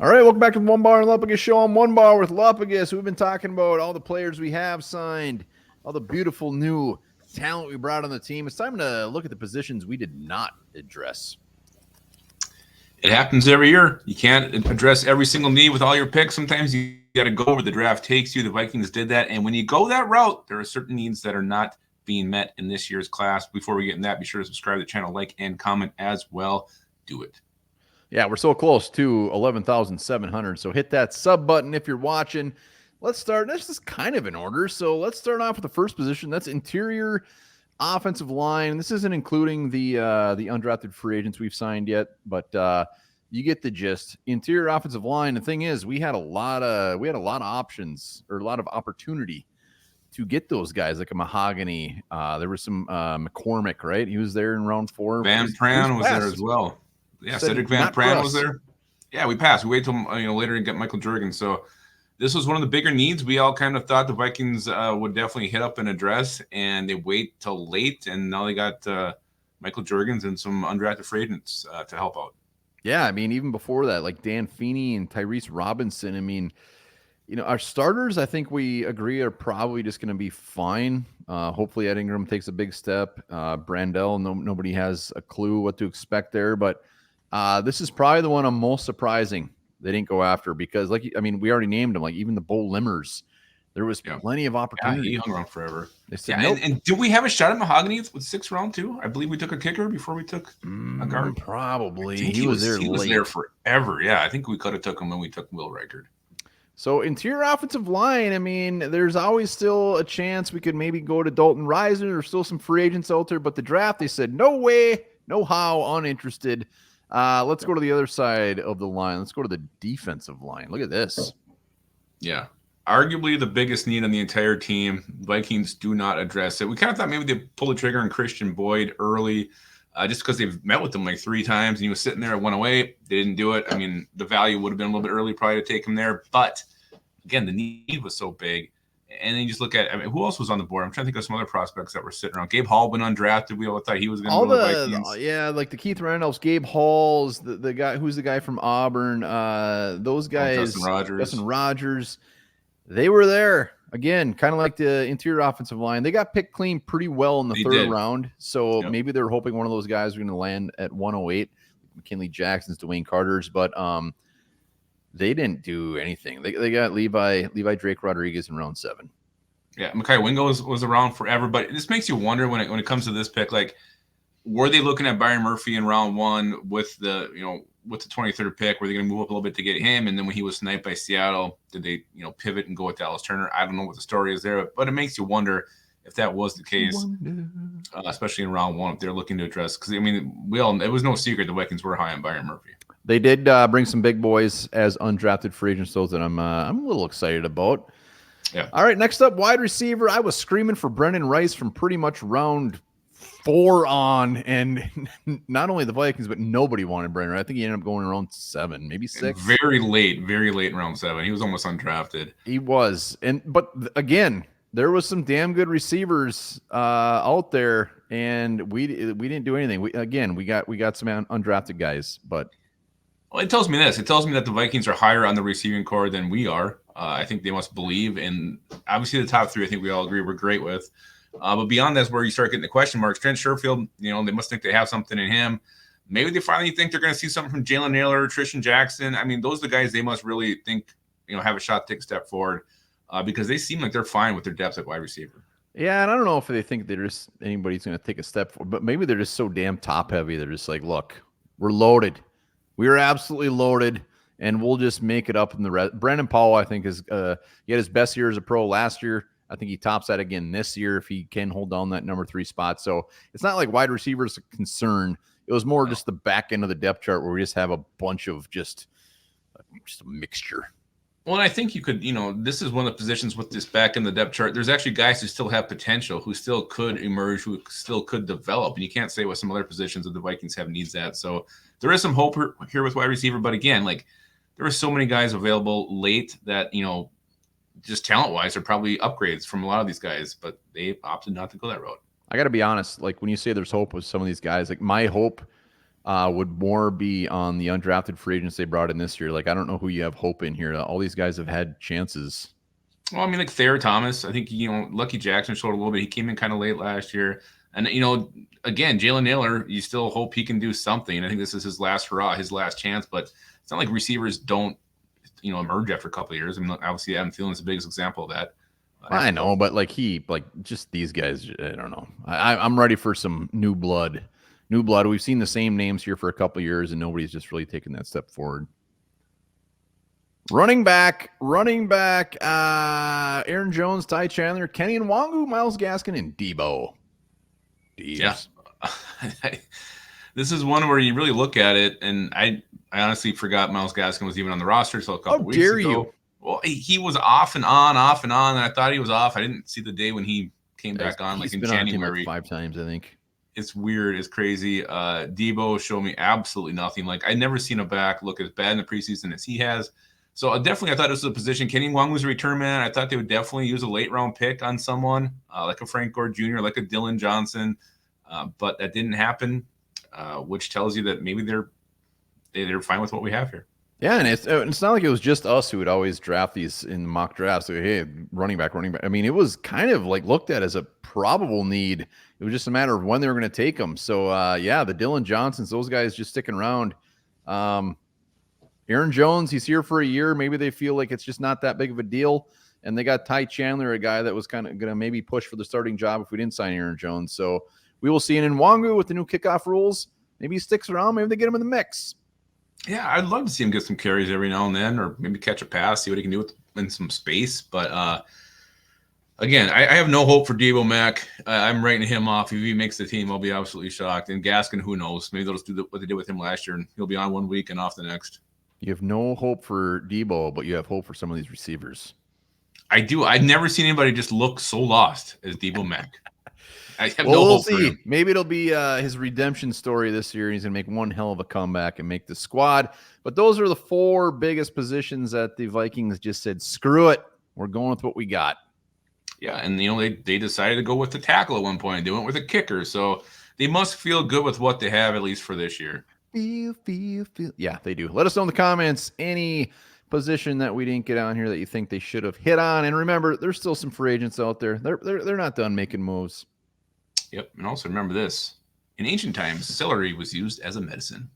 All right, welcome back to the Onebar and Lupagus show. I'm Onebar with Lupagus. We've been talking about all the players we have signed, all the beautiful new talent we brought on the team. It's time to look at the positions we did not address. It happens every year. You can't address every single need with all your picks. Sometimes you got to go where the draft takes you. The Vikings did that. And when you go that route, there are certain needs that are not being met in this year's class. Before we get in that, be sure to subscribe to the channel, like, and comment as well. Do it. Yeah, we're so close to 11,700. So hit that sub button if you're watching. Let's start. This is kind of in order. So let's start off with the first position. That's interior offensive line. This isn't including the undrafted free agents we've signed yet, but you get the gist. Interior offensive line. The thing is, we had a lot of options or a lot of opportunity to get those guys like a Mahogany. There was some McCormick, right? He was there in round 4. Van Pran was there as well. Yeah, Cedric Van Pran was there. Yeah, we passed. We waited till later to get Michael Jurgens. So this was one of the bigger needs. We all kind of thought the Vikings would definitely hit up and address, and they wait till late, and now they got Michael Jurgens and some undrafted free agents to help out. Yeah, I mean, even before that, like Dan Feeney and Tyrese Robinson. I mean, our starters, I think we agree, are probably just going to be fine. Hopefully, Ed Ingram takes a big step. Brandell, nobody has a clue what to expect there, but this is probably the one I'm most surprising they didn't go after because, we already named them. Like even the Bo Limmers, there was plenty of opportunity. Yeah, he hung around forever. They said, nope. And did we have a shot at Mahogany with 6th round too? I believe we took a kicker before we took a guard. Probably. He was there. He was there forever. Yeah, I think we could have took him when we took Will Reichard. So interior offensive line, I mean, there's always still a chance we could maybe go to Dalton Risner. There's still some free agents out there, but the draft, they said, no way, no how, uninterested. Let's go to the other side of the line. Let's go to the defensive line. Look at this. Yeah. Arguably the biggest need on the entire team. Vikings do not address it. We kind of thought maybe they'd pull the trigger on Christian Boyd early just because they've met with him like 3 times and he was sitting there at 108. They didn't do it. I mean, the value would have been a little bit early probably to take him there. But, again, the need was so big. And then you just look at, who else was on the board? I'm trying to think of some other prospects that were sitting around. Gabe Hall went undrafted. We all thought he was going to go to the Vikings. Yeah, like the Keith Randolphs, Gabe Halls, the guy, who's the guy from Auburn? Those guys, Justin Rogers, they were there. Again, kind of like the interior offensive line. They got picked clean pretty well in the third round. So maybe they're hoping one of those guys are going to land at 108. McKinley Jackson's, Dwayne Carter's, but they didn't do anything. They got Levi Drake Rodriguez in round 7. Yeah, Mekhi Wingo was around forever, but this makes you wonder when it comes to this pick, like, were they looking at Byron Murphy in round 1 with the 23rd pick? Were they going to move up a little bit to get him? And then when he was sniped by Seattle, did they pivot and go with Dallas Turner? I don't know what the story is there, but it makes you wonder if that was the case, especially in round 1, if they're looking to address. Because, it was no secret the Vikings were high on Byron Murphy. They did bring some big boys as undrafted free agents, those that I'm a little excited about. Yeah. All right, next up, wide receiver. I was screaming for Brendan Rice from pretty much round 4 on, and not only the Vikings, but nobody wanted Brendan. I think he ended up going around 7, maybe 6. Very late in round 7. He was almost undrafted. He was, but again, there was some damn good receivers out there, and we didn't do anything. We got some undrafted guys, but. Well, it tells me this. It tells me that the Vikings are higher on the receiving core than we are. I think they must believe. And obviously the top 3, I think we all agree we're great with. But beyond that's where you start getting the question marks. Trent Sherfield, they must think they have something in him. Maybe they finally think they're going to see something from Jalen Naylor, Tristan Jackson. Those are the guys they must really think, have a shot to take a step forward because they seem like they're fine with their depth at wide receiver. Yeah, and I don't know if they think anybody's going to take a step forward, but maybe they're just so damn top heavy. They're just like, look, we're loaded. We are absolutely loaded, and we'll just make it up in the rest. Brandon Powell, I think, he had his best year as a pro last year. I think he tops that again this year if he can hold down that number 3 spot. So it's not like wide receivers a concern. It was more just the back end of the depth chart where we just have a bunch of just a mixture. Well, and I think you could, this is one of the positions with this back in the depth chart. There's actually guys who still have potential, who still could emerge, who still could develop. And you can't say what some other positions that the Vikings have needs at. So there is some hope here with wide receiver. But again, like there are so many guys available late that, just talent-wise are probably upgrades from a lot of these guys. But they opted not to go that route. I got to be honest. Like when you say there's hope with some of these guys, like my hope would more be on the undrafted free agents they brought in this year. Like, I don't know who you have hope in here. All these guys have had chances. Well, I mean, like Thayer Thomas, I think, Lucky Jackson showed a little bit. He came in kind of late last year. And, again, Jalen Naylor, you still hope he can do something. And I think this is his last hurrah, his last chance. But it's not like receivers don't, emerge after a couple of years. I mean, obviously, Adam Thielen's the biggest example of that. I know, but just these guys, I don't know. I'm ready for some new blood. New blood. We've seen the same names here for a couple of years, and nobody's just really taken that step forward. Running back. Aaron Jones, Ty Chandler, Kenny Nwangu, Myles Gaskin, and Debo. Yeah. This is one where you really look at it, and I honestly forgot Myles Gaskin was even on the roster until a couple weeks ago. How dare you? Well, he was off and on, and I thought he was off. I didn't see the day when he came back on, like in January. 5 times, I think. It's weird. It's crazy. Debo showed me absolutely nothing. Like, I never seen a back look as bad in the preseason as he has. So definitely, I thought this was a position. Kenny Wong was a return man. I thought they would definitely use a late round pick on someone like a Frank Gore Jr., like a Dylan Johnson, but that didn't happen, which tells you that maybe they're fine with what we have here. Yeah, and it's not like it was just us who would always draft these in mock drafts. So, hey, running back. I mean, it was kind of like looked at as a probable need. It was just a matter of when they were going to take them. So, the Dylan Johnsons, those guys just sticking around. Aaron Jones, he's here for a year. Maybe they feel like it's just not that big of a deal. And they got Ty Chandler, a guy that was kind of going to maybe push for the starting job if we didn't sign Aaron Jones. So we will see. And in Nwangu with the new kickoff rules, maybe he sticks around. Maybe they get him in the mix. Yeah, I'd love to see him get some carries every now and then, or maybe catch a pass, see what he can do in some space. But again, I have no hope for Debo Mack. I'm writing him off. If he makes the team, I'll be absolutely shocked. And Gaskin, who knows? Maybe they'll just do what they did with him last year, and he'll be on 1 week and off the next. You have no hope for Debo, but you have hope for some of these receivers. I do. I've never seen anybody just look so lost as Debo Mack. I have no hope for him. Maybe it'll be his redemption story this year. He's going to make one hell of a comeback and make the squad. But those are the 4 biggest positions that the Vikings just said, screw it. We're going with what we got. Yeah, and they decided to go with the tackle at one point. They went with a kicker. So they must feel good with what they have, at least for this year. Feel. Yeah, they do. Let us know in the comments any position that we didn't get on here that you think they should have hit on. And remember, there's still some free agents out there. They're not done making moves. Yep, and also remember this. In ancient times, celery was used as a medicine.